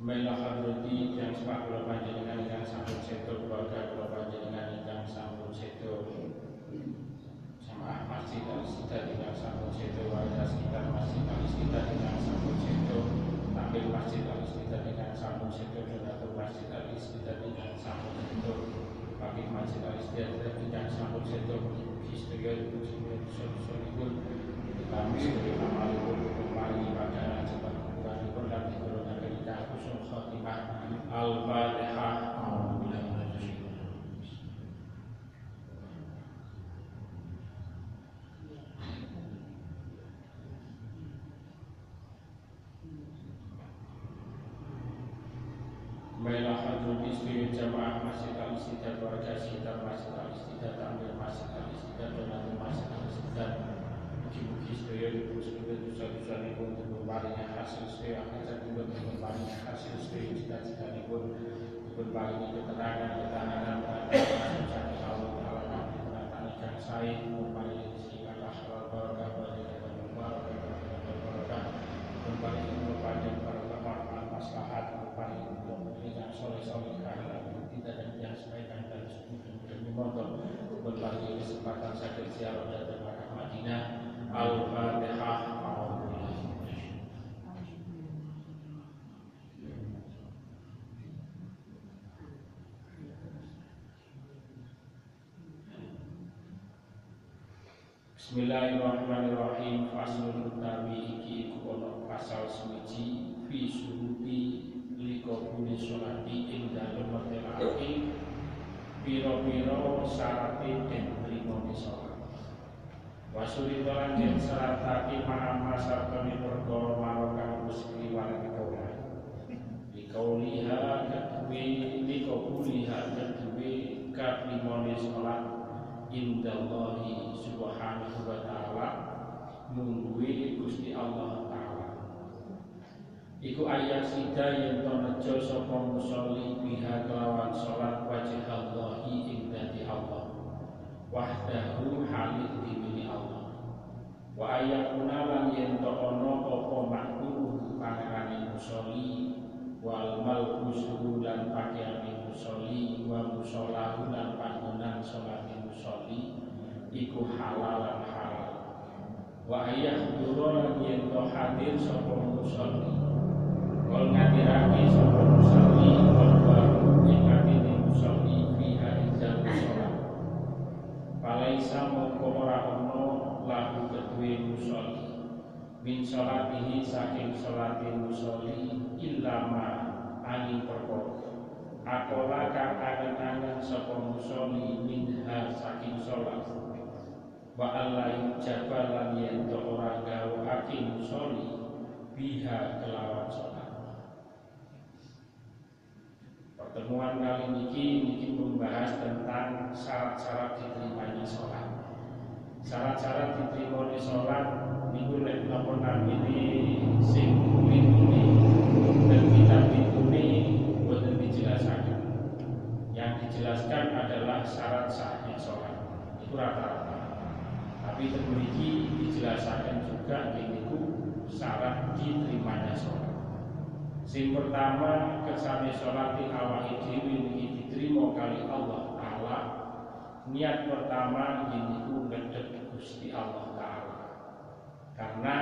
Mela hadroti yang sebab kula panjenengan ingkang sampun sedo keluarga kula panjenengan ingkang sampun sedo jamaah masjid al-Istiqlal ingkang sampun sedo warga sekitar masjid al-Istiqlal ingkang sampun sedo tampil masjid al-Istiqlal ingkang sampun sedo donatur masjid al-Istiqlal ingkang sampun sedo bagi masjid al-Istiqlal ingkang sampun sedo historia ibu sunipun kami sebagai amalipun kembali pada cepat ukuranipun dan dikurangaken ingkang husnul khotimah. Al-Fatihah. Mela hadrul istri jamaah masjid al-Istiqlal warga sekitar masjid al-Istiqlal tampil masjid al-Istiqlal donatur masjid al-Istiqlal mugi-mugi sedaya ibu sedaya dosa-dosanipun dipun paringi hasil sedaya akhiripun dipun paringi hasil sedaya cita-citanipun dipun paringi ketenangan saking Allah Ta'ala kanthi penatan ingkang sae dipun paringi rezeki kang halal barokah dipun paringi panjang barokah manfaat maslahat dipun paringi ingkang soleh-soleh kang tidak dan yang sampaikan dan demi motor dipun paringi kesempatan saged ziarah dhateng Makkah Madinah. Al-Fatihah. Bismillahirrahmanirrahim. Faslun utawi iki iku ana pasal suci fi suruti likobuni sholati ing dalem mertelake pira-pira syarate den trimone sholat. Wasuri tolan den syaratake ma'ama sartane perkara marang wis kliwat dikola. Likauliha kedue kaplimone sholat indallahi subhanahu wa ta'ala mungguwe Gusti Allah Ta'ala. Iku ayat sida yen to nejo sapa musolli biha kelawan sholat wajh Allahi ing dadi Allah wahdahu halid dimini Allah wa ayakuna lan yen to ana apa makruh pangerane musolli wal malbusu lan pakaiane musolli wa musolahu lan panggonan sholate musolli iku halal lan halal wa ayahdura lan yen to hadir sapa musolli wal ngadirake sapa musolli wal baru ing atine musolli fiha ing dalem sholat palaisa mongko ora ana lahu kedue musolli min sholatihi saking sholate musolli illama angin perkara akola kang angen-angen sapa musolli minha saking sholat wa alla yujabal lan yen ora gawake musolli biha kelawan sholat. Pertemuan kali ini membahas tentang syarat-syarat diterimanya sholat. Syarat-syarat diterimanya sholat niku lek napa namine sing litune dan kitab litune boten dijelasaken. Yang dijelaskan adalah syarat sahnya sholat. Itu rata-rata. Tapi memiliki dijelasaken juga niku syarat diterimanya sholat. Sing pertama kesane sholat awake dhewe niki diterima kali Allah Ta'ala. Niat pertama niku ngedhek Gusti Allah Ta'ala. Karena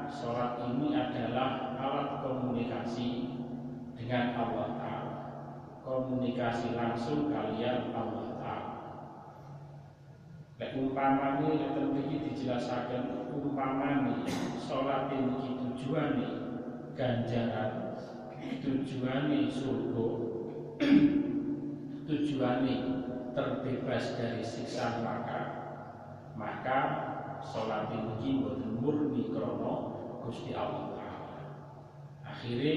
sholat ini adalah alat komunikasi dengan Allah Ta'ala, komunikasi langsung kalian Allah Ta'ala. Lek umpamane lek mriki dijelasaken umpamane sholat ini tujuane ganjaran, tujuane surga, tujuane terbebas dari siksa neraka, maka sholat ini boten murni krana Gusti Allah Ta'ala. Akhirnya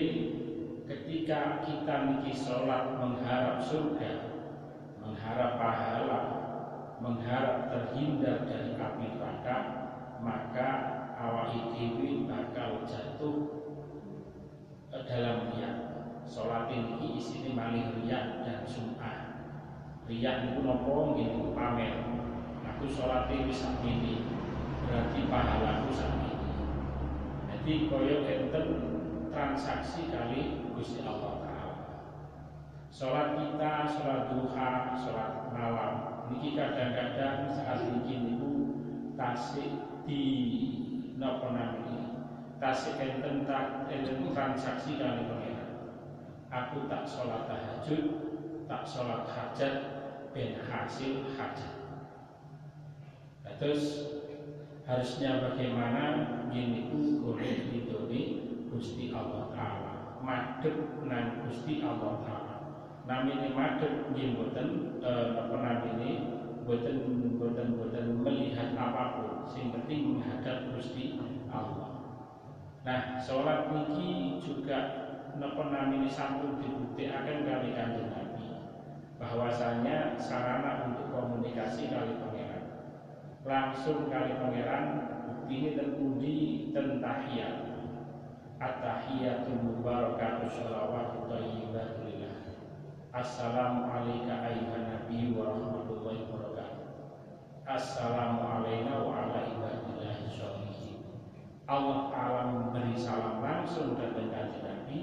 ketika kita niki sholat mengharap surga, mengharap pahala, mengharap terhindar dari api neraka, maka awake dhewe bakal jatuh dalam riya. Sholat ini isine malih riya dan sum'ah. Riya niku napa? Nggih pamer. Aku sholat wis sakmene, berarti pahalaku sakmene. Jadi kaya enten transaksi kali Gusti Allah Ta'ala. Sholat kita, sholat duha, sholat malam niki kadang-kadang saat niki niku tasik di napa namanya tasik enten transaksi kali pangeran. Aku tak sholat tahajud, tak sholat hajat, ben hasil hajat. Nah, terus harusnya bagaimana gini ku golek ridhone Gusti Allah Ta'ala, madhep nang Gusti Allah Ta'ala. Namine madhep nggih mboten apa namine boten melihat apapun, sing penting menghadap Gusti Allah. Nah, sholat niki juga napa namine sampun dibuktiaken kali Kanjeng Nabi bahwasanya sarana untuk komunikasi kali pangeran. Langsung kali pangeran buktine ten pundi ten tahiyat. At-tahiyatul mubarakatuh sholawatu thayyibatu lillah. Assalamu alayka ayyuhan nabiy wa rahmatullahi wa barakatuh. Assalamu alayna wa ala ibadillahi sholihin. Allah Ta'ala memberi salam langsung datang Kanjeng Nabi.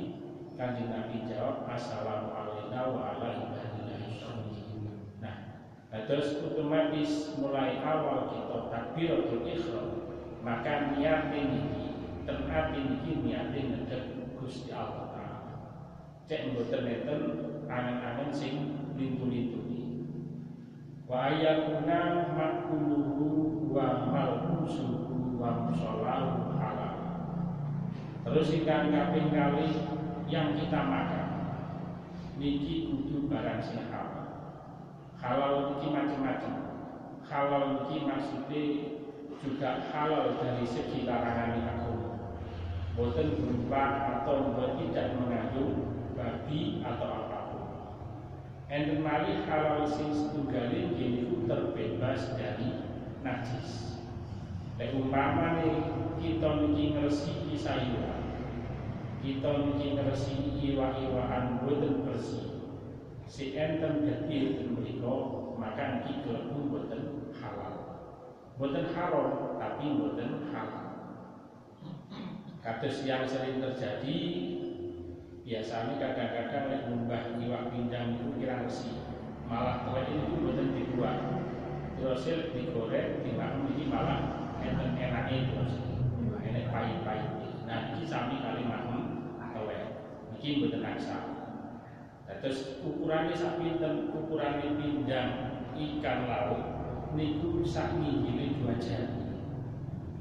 Kanjeng Nabi jawab assalamu alayna wa ala ibadillahi sholihin. Nah, terus otomatis mulai awal kita takbiratul ihram, maka niat ini tempat ini niate ngedep Gusti Allah Ta'ala. Cek mboten enten angen-angen sing lintu-lintuni. Wa ayakuna makuluhu wa malbusuhu wa musallahu halal. Terus ikan kaping kali yang kita makan niki kudu barang sing halal. Halal niki macam-macam. Halal niki maksudnya juga halal dari segi larangan agama. Boten berupa atau tidak mengandung babi atau apapun. Enten malih halal sing setunggalin niku terbebas dari najis. Lek umpamane kita niki ngresiki sayuran, kita niki ngresiki iwak-iwakan boten bersih, si enten getih ten mriku, maka niki klebu boten halal. Boten haram tapi boten halal. Kados yang sering terjadi biasanya kadang-kadang lek ngumbah iwak pindang itu kira resi, malah telek itu boten dibuat, terus digoreng dimakan iki malah enten enake terus enek pahit-pahit. Nah iki sami kali makan telek iki boten aksa. Nah, terus ukurannya sak pinten? Ukurannya pindang ikan laut niku sak nginggile 2 jari.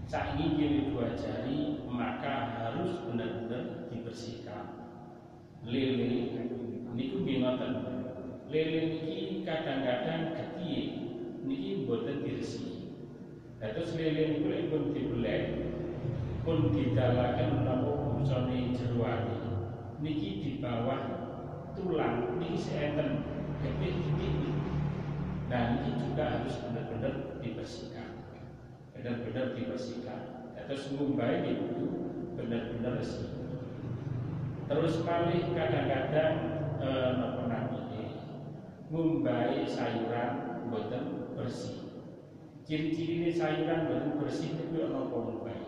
Sak nginggile 2 jari maka harus benar-benar dibersihkan. Lele niku ngoten. Lele niki kadang-kadang getih niki mboten diresiki. Terus lele niku lek pun dibelek pun didalaken napa busane jeroane niki di bawah tulang niki seenten getih titik. Nah niki juga harus benar-benar dibersihkan. Benar-benar dibersihkan. Terus ngumbai itu benar-benar resik. Terus malih kadang-kadang napa namine ngumbai sayuran boten bersih. Ciri-cirine sayuran boten bersih niku ana apa ngumbai.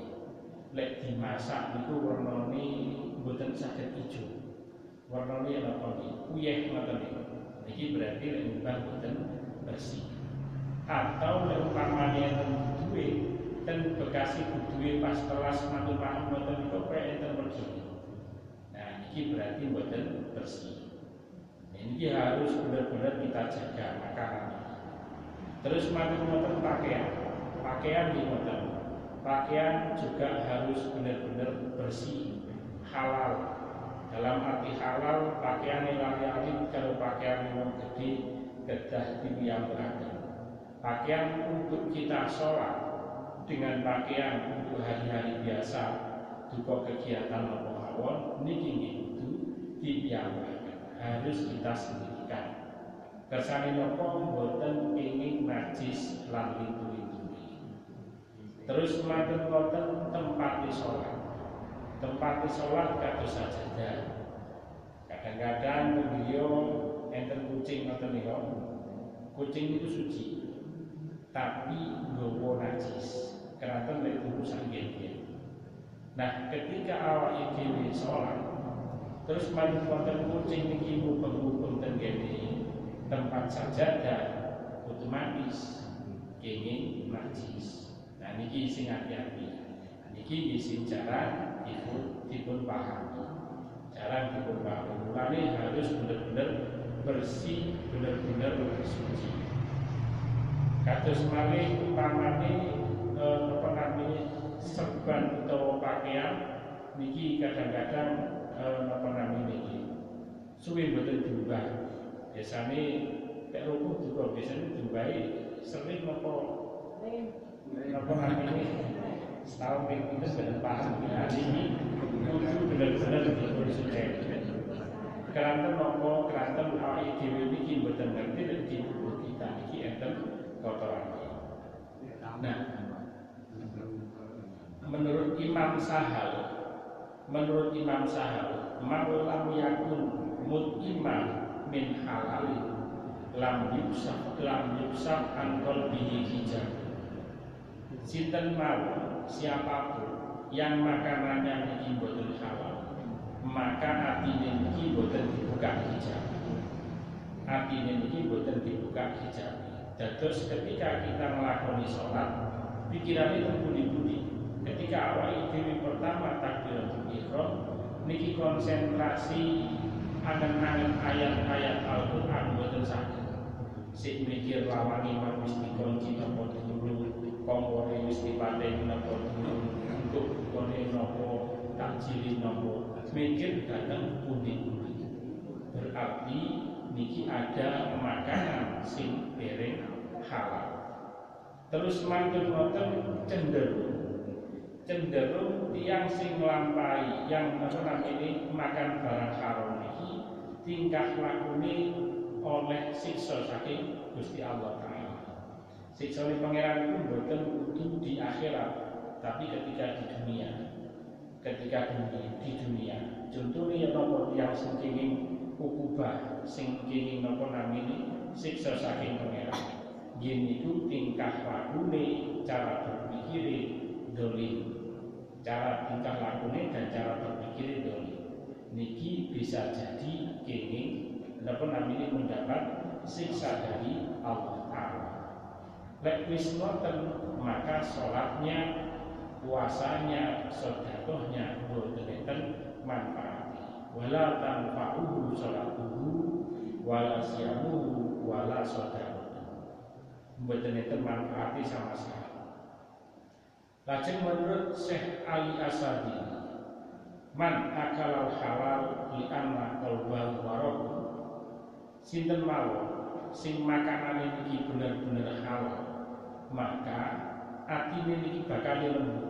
Lek dimasak niku warnane boten saged ijo. Warnane napa niki? Uyeh ngoten niku. Iki berarti lek ngumbah boten bersih. Atau lek umpamane enten duwe ten Bekasi duwe pas kelas matur paham boten niku kaya enten mergi. Ini berarti boten bersih. Ini harus benar-benar kita jaga makanan. Terus matur pakaian di motor. Pakaian juga harus benar-benar bersih, halal. Dalam arti halal, pakaian yang lain kalau pakaian yang gede kedah dipiyambakaken. Pakaian untuk kita sholat dengan pakaian untuk hari-hari biasa, duka kegiatan apa mawon niki dipiyambakaken harus kita sendirikan. Kersane napa mboten penging najis lan lintu-lintune. Terus matur wonten tempat sholat. Tempat sholat kados sajadah. Kadang-kadang beliau enten kucing ngoten niku. Kucing itu suci. Tapi nggawa najis. Keranten lek urusan nggih. Nah, ketika awake dhewe sholat, terus mari wonten kucing niki mubeng-mubeng ten kene tempat sajadah, otomatis kenging najis. Nah niki sing hati-hati. Niki sing jarang dipun pahami. Jarang dipun pahami. Mulane harus benar-benar bersih, benar-benar suci. Kados malih umpamane apa namanya serban atau pakaian niki kadang-kadang apa namanya niki suwe mboten diubah. Biasane nek rukuh juga biasane diubahi sering apa namanya setahun itu sudah paham ya ini kudu bener-bener dipun suci. Keranten nopo keranten awake dhewe niki mboten ngerti nek dipun kita niki enten kotoran. Nah, menurut Imam Sahal, lam yakun mut'imman min halalin lam yusaf an qalbihi hijab. Sinten mawon siapapun yang makanannya niki boten halal, maka atine niki boten dibuka hijab. Atine niki boten dibuka hijab. Dados ketika kita melakoni sholat, pikirannya terbudi-budi. Ketika awal dhewe pertama takbiratul ihram, niki konsentrasi angen-angen ayat-ayat Al-Qur'an boten saged. Sik mikir lawan imam wis dikunci napa dulu, kompore wis dipateni napa dulu, untuk kone napa takjili napa, mikir dateng pundi-pundi. Berarti niki ada makanan sing dereng halal. Terus mantun wonten cenderung tiang sing nglampahi yang apa namanya makan barang haram niki tingkah lakune oleh siksa saking Gusti Allah Ta'ala. Siksa pangeran itu mboten kudu di akhirat, tapi ketika di dunia. Contohnya napa tiang sing kenging ukubah sing kenging napa namine siksa saking pangeran. Yen itu tingkah lakune, cara berpikire dolim. Cara tingkah lakune dan cara berpikire dolim. Niki bisa jadi kenging napa namine mendapat siksa dari Allah Ta'ala. Lek wis ngoten maka sholatnya, puasanya, sedekahnya boten enten manfaat. Wala tanfa'uhu sholatuhu wala siyamuhu wala sedekahnya. Boten enten manfaati sama sekali. Lajeng menurut Syekh Ali Asadi, man akalal halal li anna qalbahu waraqun. Sinten mawon sing makanane niki bener-bener halal, maka atine niki bakal lembut.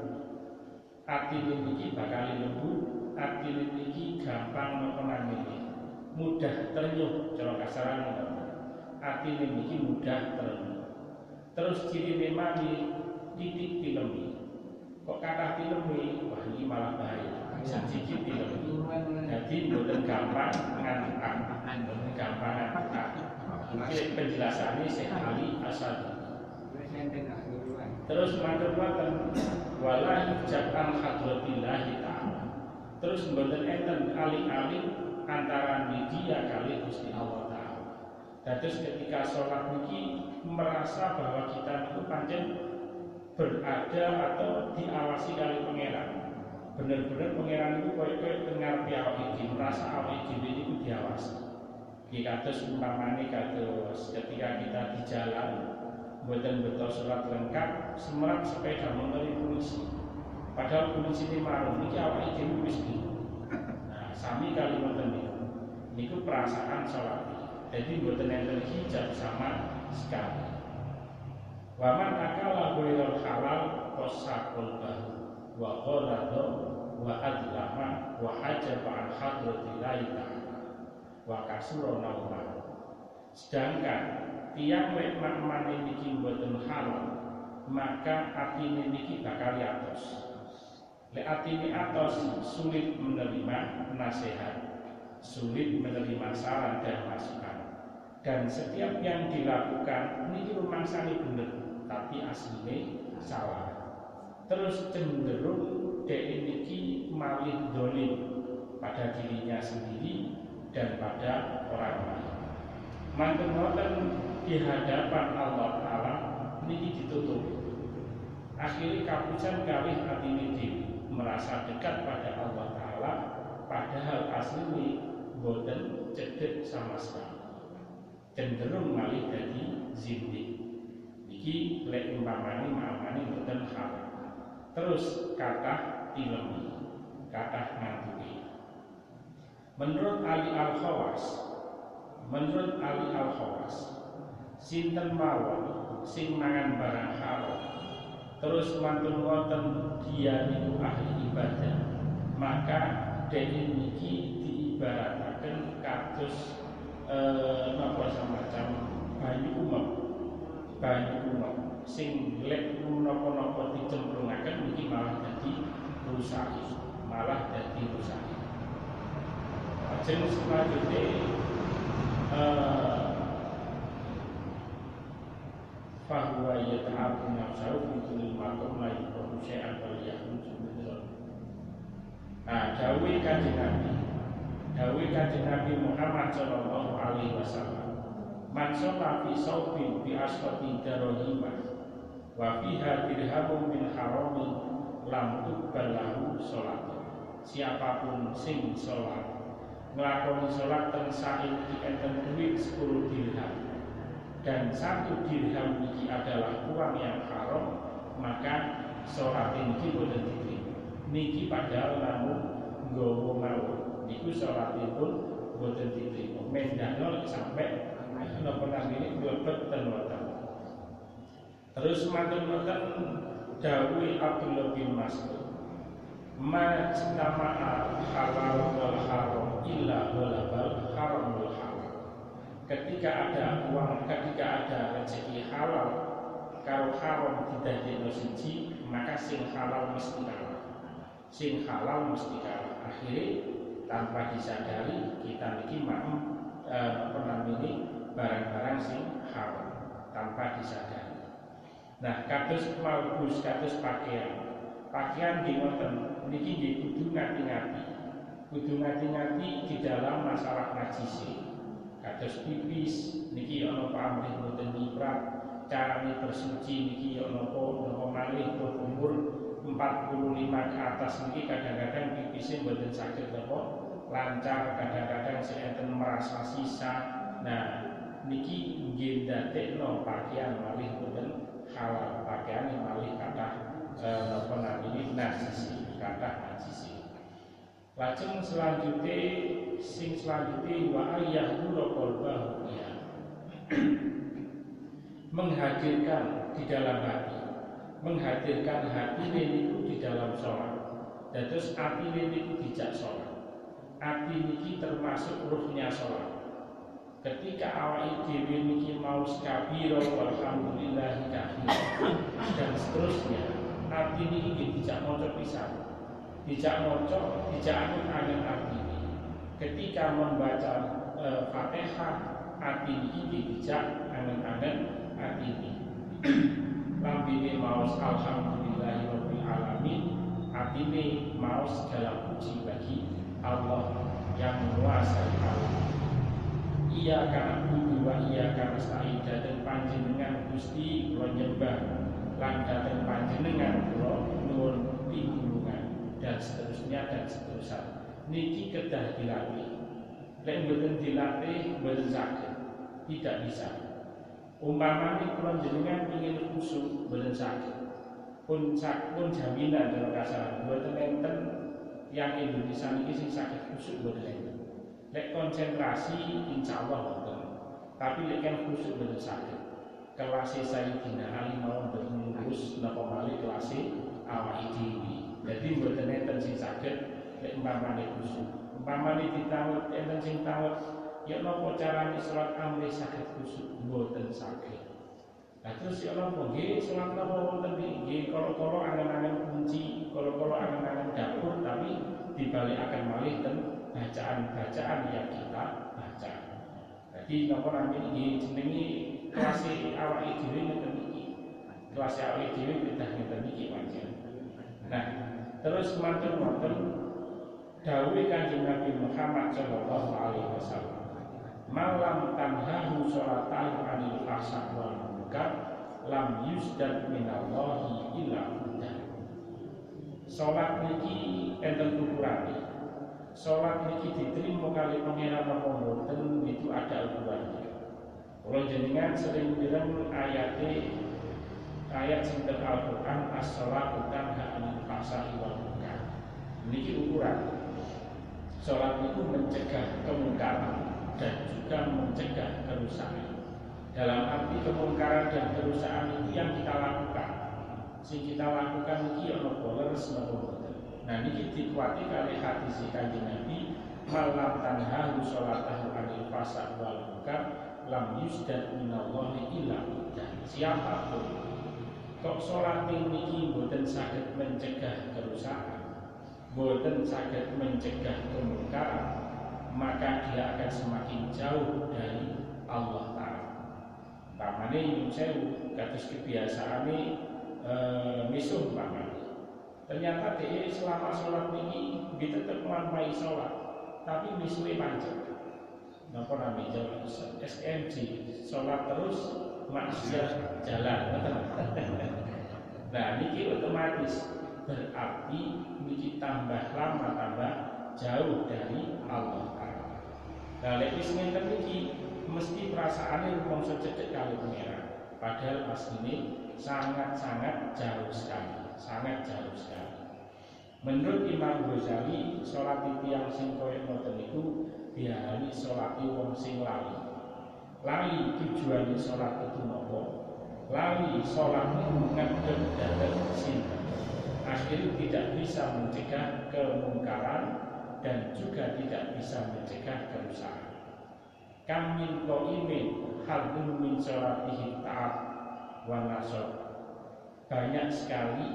Atine niki gampang napa namine mudah terenyuh cara kasarane. Atine niki mudah terenyuh. Terus cirine mani titik tilemi. Kok kathah tilemi, wah iki malah bahaya. Sedikit tilemi. Jadi boten gampang ngantuk, gampang ngantuk. Ini penjelasannya Syekh Ali Asadi. Terus mangkepatan wala hijab hadratillahi ta'ala. Terus mboten enten aling-aling antara dia kali Gusti Allah Ta'ala. Terus ketika sholat niki merasa bahwa kita itu pancen berada atau diawasi kali pangeran. Bener-bener pangeran itu koyo-koyo dengar awake dhewe, merasa awake dhewe itu diawasi. Ki kados umpamane kados ketika kita di jalan mboten beto surat lengkap, semerap sepeda motor polisi. Padahal polisi ini marung niki awake dhewe wis bingung. Nah, sami kali wonten niku perasaan salat. Jadi mboten enten hijab sama sekali. Waman akala ghairul halal qasaqul bahu wa qarada wa adlama wa hajaba an hadratillahi ta'ala wa kasura nauma. Sedangkan tiang lek makmane niki mboten halal, maka atine niki bakal atos. Lek atine atos sulit menerima nasihat, sulit menerima saran dan masukan. Dan setiap yang dilakukan niki rumangsane bener, tapi aslinya salah. Terus cenderung dek niki malih dolim pada dirinya sendiri dan pada orang lain. Mantun di hadapan Allah Ta'ala niki ditutup. Akhirnya kapusan kawih atine dhewe merasa dekat pada Allah Ta'ala, padahal aslinya boten cedek sama sekali, cenderung malih dadi zindik. Iki lek umpamane maknane boten halal. Terus kata tilemi, kata ngantuki. Menurut Ali Al-Khawas, sinten mawon sing mangan barang haram terus mantun wonten dia niku ahli ibadah, maka dene niki diibarataken kados napa semacam banyu umum sing lek napa-napa dicemplungaken niki malah dadi rusak. Ajeng selanjutnya fahuwa yata'abu nafsahu bikulil makom la yukohu syai'an wal yahun jumudron. Dawuh Kanjeng Nabi Muhammad sallallahu alaihi wasallam, man sholla fi saubin bi asqati darahimah wa fiha dirhamun min haramin lam tuqbal lahu sholatuh. Siapapun sing sholat nglakoni sholat teng saking enten duit 10 dirham dan 1 dirham ini adalah uang yang haram, maka sholat ini boten diterima. Niki padahal namun nggawa mawon niku sholatipun boten diterima. Mendano sampai napa namine mlebet ten wonten. Terus mantun-mantun dawuh Abdullah bin Mas'ud, ma jama'a halal wal haram illa walabal haram wal halal. Ketika ada rezeki halal kalau haram didadekno siji, maka sing halal mesti kalah. Akhirnya tanpa disadari kita niki barang-barang sing haram tanpa disadari. Nah, kados malbus, kados pakaian di ngoten niki nggih kudu ngati-ngati di dalam masalah najis. Kados pipis niki ana pamrih boten niprat, carane bersuci niki ana apa malih umur 45 ke atas niki kadang-kadang pipisnya boten saged apa lancar, kadang-kadang enten merasa sisa. Nah, niki nggih ndadekno pakaian malih boten halal, pakaian yang malih kathah napa namine najis. Lajeng selanjutnya wa ayyahdura qalbahu menghadirkan di dalam hati, menghadirkan hati niku di dalam sholat. Dados ati niku dijak sholat. Ati niki termasuk ruhnya sholat. Ketika awake dhewe niki mau kabira walhamdulillah kathira dan seterusnya, ati niki dijak maca pisan. Dijak angen ati. Ketika membaca Fatihah, ati niki dijak angen ati niki. Lambene maos alhamdulillahirabbil alamin, atine maos segala puji bagi Allah yang menguasai alam. Iya kana budu wa iya kana sa'id, dan panjenengan Gusti kula nyembah lan dhateng panjenengan kula nuwun pitulungan dan seterusnya. Niki kedah dilatih. Lek mboten dilatih mboten saged, tidak bisa. Umpamane kula jenengan ingin khusyuk mboten saged. Pun jaminan kalau kasar mboten enten yang Indonesia niki sing saged khusyuk mboten enten. Lek konsentrasi insyaallah wonten. Tapi lek kan khusyuk mboten saged. Kelas Sayyidina Ali mau mboten lurus napa malih kelas awake dhewe. Dadi mboten enten sing saged lek umpamane khusyuk. Umpamane ditawet enten sing tawet, ya napa carane salat amrih saged khusyuk mboten saged. Lah terus ya napa nggih salat napa wonten nggih kala-kala angen-angen kunci, kala-kala angen-angen dapur, tapi dibalikaken malih ten bacaan-bacaan yang kita baca. Jadi napa namine nggih jenenge kelas awake dhewe ngeten iki. Kelas awake dhewe kedah ngeten iki pancen. Nah, Terus wonten dawuh Kanjeng Nabi Muhammad sallallahu alaihi wasallam, malam tanhahu sholatan anil fahsya wal munkar lam yusdad minallahi illa hudan. Salat niki enten ukurane. Salat niki diterima kali pangeran apa mboten itu ada ukurannya. Kula jenengan sering bilang ayat sing teng Al-Qur'an as-sholatu tanha 'anil fahsya'i wal munkar. Niki ukuran. Salat itu mencegah kemungkaran dan juga mencegah kerusakan. Dalam arti kemungkaran dan kerusakan itu yang kita lakukan. Sing kita lakukan iki ana boleres napa boten. Nah niki dikuati kali hadis Kanjeng Nabi, malam tanhahu sholatahu anil fahsya'i wal munkar lam yusdad minallahi illa hudan. Siapapun kok salat niki boten saged mencegah kerusakan, boten saged mencegah kemungkaran, maka dia akan semakin jauh dari Allah Ta'ala. Pamane nyuwun sewu kados kebiasaane misuh pamane. Ternyata dia selama sholat niki dia tetap nglampahi sholat, tapi misuhe pancet. Napa namanya SMJ, sholat terus maksiat jalan. Nah niki otomatis berarti niki tambah lama tambah jauh dari Allah Ta'ala. Nah lek wis ngenten niki mesti perasaane rumangsa cedhek kali pangeran. Padahal asline sangat-sangat jauh sekali, sangat jauh sekali. Menurut Imam Ghazali, sholat tiyang sing koyo ngoten niku diarani sholat wong sing lali. Lali tujuane sholat itu napa? Lali sholat itu ngadeg dhateng sinten. Akhirnya tidak bisa mencegah kemungkaran dan juga tidak bisa mencegah kerusakan. Kam min qaimin hadun min sholatihi ta'at wa nasab. Banyak sekali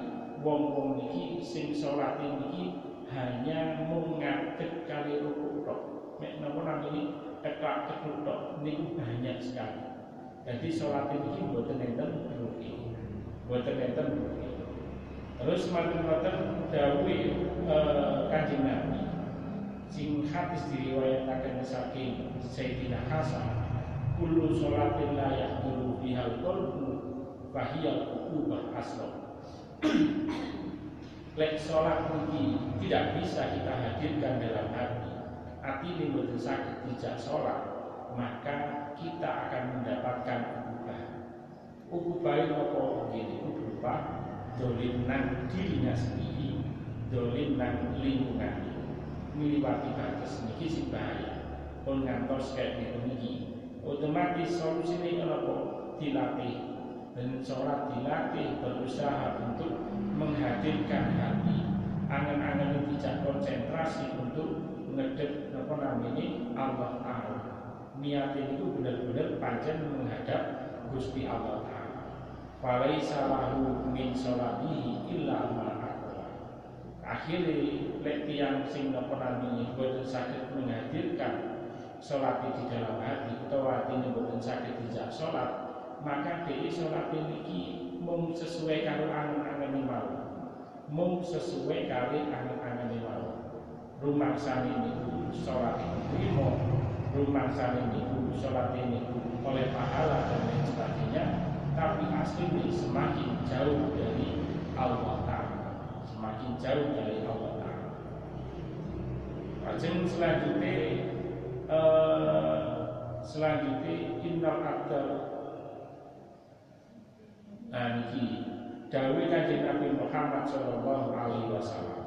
wong-wong niki sing sholate niki hanya mung ngadeg kali rukuk tok. Mek napa namine teklak tekluk tok niku banyak sekali. Jadi sholate niki mboten enten ruki. Mboten enten ruki. Terus maten-maten dawuh Kanjeng Nabi sing hadis diriwayataken saking Sayyidina Hasan, kullu sholatin la yahduru bihal qalbu fa hiya uqubah asghar. Lek sholat niki tidak bisa kita hadirkan dalam hati ini mboten saged dijak sholat, maka kita akan mendapatkan ukubah. Ukubah apa ngene berupa dolim nang dirinya sendiri, dolim nang lingkungan, miliwati batas niki sing bahaya. Pun ngantos kayak niki, otomatis solusine apa? Dilatih. Dan sholat dilatih, berusaha untuk menghadirkan hati, angan-angan tidak konsentrasi untuk ngedek apa namanya Allah Ta'ala. Niatnya itu benar-benar pancen menghadap Gusti Allah Ta'ala. Falaisa lahu min sholatihi illa ma aqwa. Akhirnya lek tiyang sing apa namanya boten saged menghadirkan sholat di dalam hati utawa atine boten saged dijak sholat, maka dhek sholat niki mung sesuai karo angan-angan mau. Mung sesuai kali angan-angan mau. Rumangsane niku sholat diterima, rumangsane niku sholat niku oleh pahala dan lain sebagainya, tapi aslinya semakin jauh dari Allah Ta'ala, semakin jauh dari Allah Ta'ala. Lajeng selanjutnya innal abdal. Nah niki dawuh Kanjeng Nabi Muhammad sallallahu alaihi wasallam.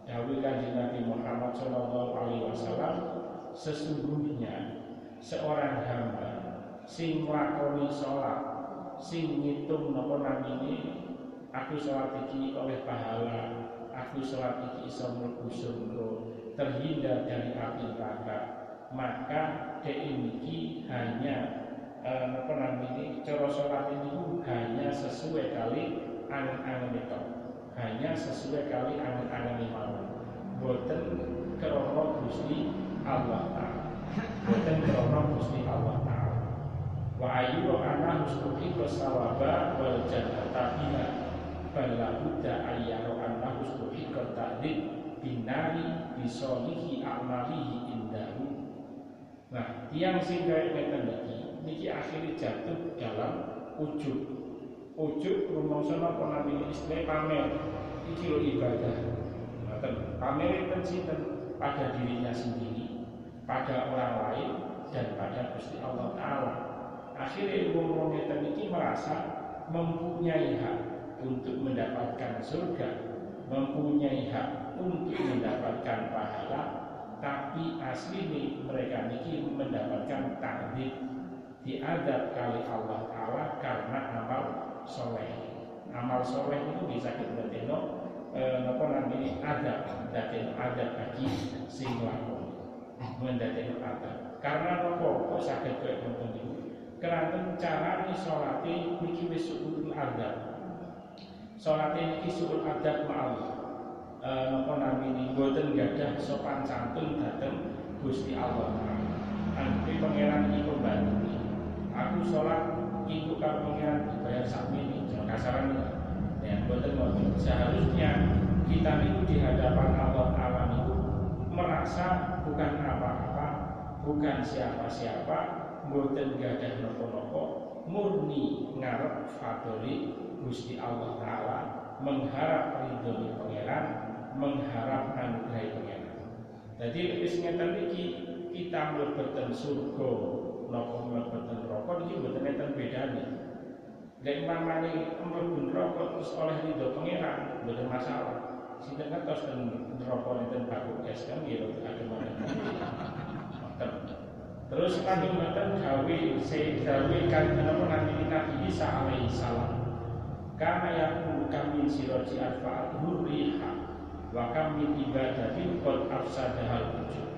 Dawuh Kanjeng Nabi Muhammad sallallahu alaihi wasallam, sesungguhnya seorang hamba sing nglakoni salat, sing ngitung napa namine aku salat iki oleh pahala, aku salat iki iso mlebu surga, terhindar dari api neraka, maka dhek niki hanya apa namanya cara sholat ini hanya sesuai kali angan-angan itu, hanya sesuai kali angan-angan itu, boten kerono Gusti Allah Ta'ala, boten kerono Gusti Allah Ta'ala. Wa ayu ana mustuqi wasawaba wal jannata biha bala buddha ayyaro annahu stuhiqat ta'dib binari bisolihi a'malihi indahu. Nah, tiang sing kaya ngeten niki akhirnya jatuh dalam ujub. Ujub rumangsa napa namine istilah pamer. Iki lho ibadah. Ngoten. Pamer itu sinten pada dirinya sendiri, pada orang lain dan pada Gusti Allah taala. Akhirnya wong-wong ngeten iki merasa mempunyai hak untuk mendapatkan surga, mempunyai hak untuk mendapatkan pahala, tapi asli mereka niki mendapatkan takdir diadab kali Allah Ta'ala karena amal soleh. Amal soleh itu bisa kita tengok apa namanya adab, dadekno adab bagi sing lakon, mendadekno adab. Karena apa kok saged koyo ngoten niku? Karena carane salate niki wis suul adab. Salate niki suul adab ma'al apa namanya boten gadah sopan santun dhateng Gusti Allah Ta'ala. Nanti pangeran iki pembantu. Aku sholat iku karo pangeran dibayar sakmene, jangan kasaran ya. Boten ngoten. Seharusnya kita niku di hadapan Allah Ta'ala niku merasa bukan apa-apa, bukan siapa-siapa, boten gadah napa-napa, murni ngarep fadholi Gusti Allah Ta'ala, mengharap ridhone pangeran, mengharap anugerah pangeran. Jadi wis ngeten iki kita mlebeten surga napa mlebeten neraka niki mboten enten bedane. Lek umpamane mlebu neraka terus oleh ridho pangeran mboten masalah. Sinten ngertos ten neraka enten baku es kan nggih agem maneh. Terus kami mboten gawe kan napa Nabi Isa alaihi salam. Karena yang kami siroji arfa'atul riha wa kami ibadatin qad afsadahal wujud.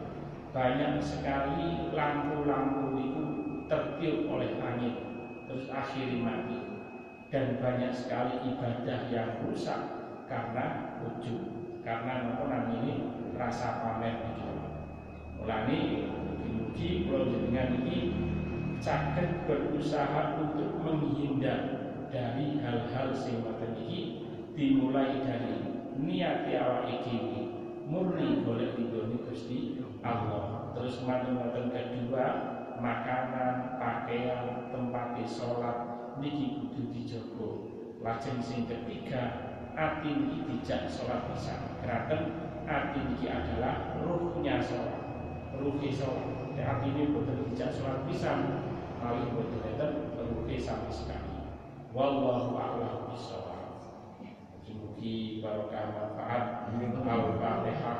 Banyak sekali lampu-lampu itu tertiup oleh angin terus akhirnya mati, dan banyak sekali ibadah yang rusak karena ujub, karena apa namanya rasa pamer itu. Mulane mugi kula jenengan iki saged berusaha untuk menghindar dari hal-hal sing ngoten iki, dimulai dari niat awake dhewe murni golek ridhone Gusti Allah. Terus ngoten kedua, makanan, pakaian, tempat sholat niki kudu dijaga. Lajeng sing ketiga, ati niki dijak sholat pisan. Kraten ati niki adalah ruhnya sholat. Ruhi sholat. Ati ini boten dijak sholat pisan, malih boten enten ruhi sama sekali. Wallahu a'lam bishawab. Mugi-mugi barokah manfaat. Al-Fatihah.